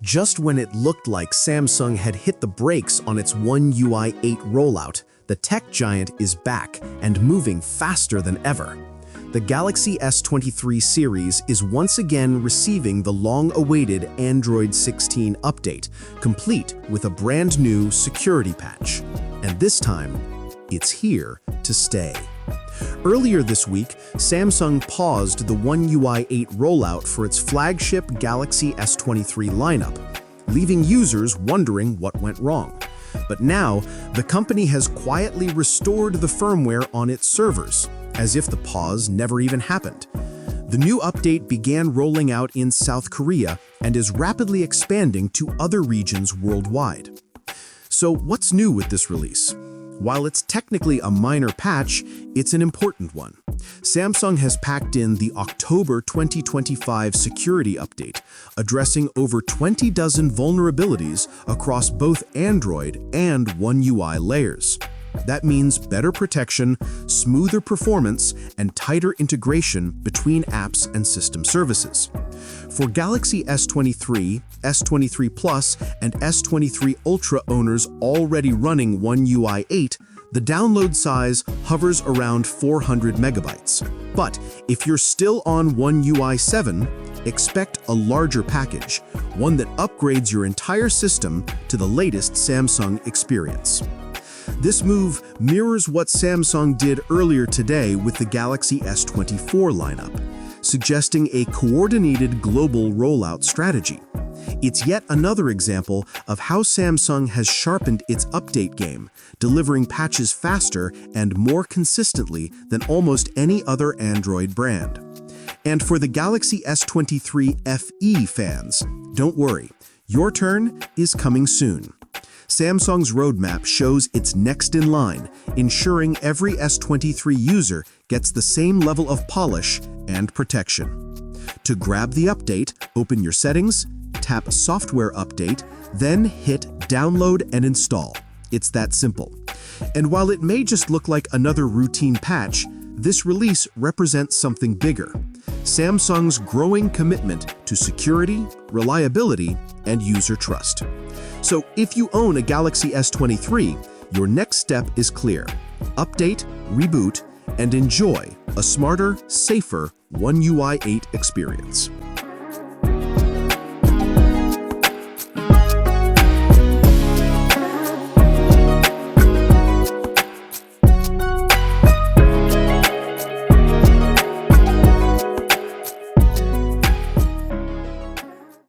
Just when it looked like Samsung had hit the brakes on its One UI 8 rollout, the tech giant is back and moving faster than ever. The Galaxy S23 series is once again receiving the long-awaited Android 16 update, complete with a brand new security patch. And this time, it's here to stay. Earlier this week, Samsung paused the One UI 8 rollout for its flagship Galaxy S23 lineup, leaving users wondering what went wrong. But now, the company has quietly restored the firmware on its servers, as if the pause never even happened. The new update began rolling out in South Korea and is rapidly expanding to other regions worldwide. So what's new with this release? While it's technically a minor patch, it's an important one. Samsung has packed in the October 2025 security update, addressing over 20 dozen vulnerabilities across both Android and One UI layers. That means better protection, smoother performance, and tighter integration between apps and system services. For Galaxy S23, S23 Plus, and S23 Ultra owners already running One UI 8, the download size hovers around 400 megabytes. But if you're still on One UI 7, expect a larger package, one that upgrades your entire system to the latest Samsung experience. This move mirrors what Samsung did earlier today with the Galaxy S24 lineup, suggesting a coordinated global rollout strategy. It's yet another example of how Samsung has sharpened its update game, delivering patches faster and more consistently than almost any other Android brand. And for the Galaxy S23 FE fans, don't worry, your turn is coming soon. Samsung's roadmap shows it's next in line, ensuring every S23 user gets the same level of polish and protection. To grab the update, open your settings, tap Software Update, then hit Download and Install. It's that simple. And while it may just look like another routine patch, this release represents something bigger: Samsung's growing commitment to security, reliability, and user trust. So if you own a Galaxy S23, your next step is clear: update, reboot, and enjoy a smarter, safer One UI 8 experience.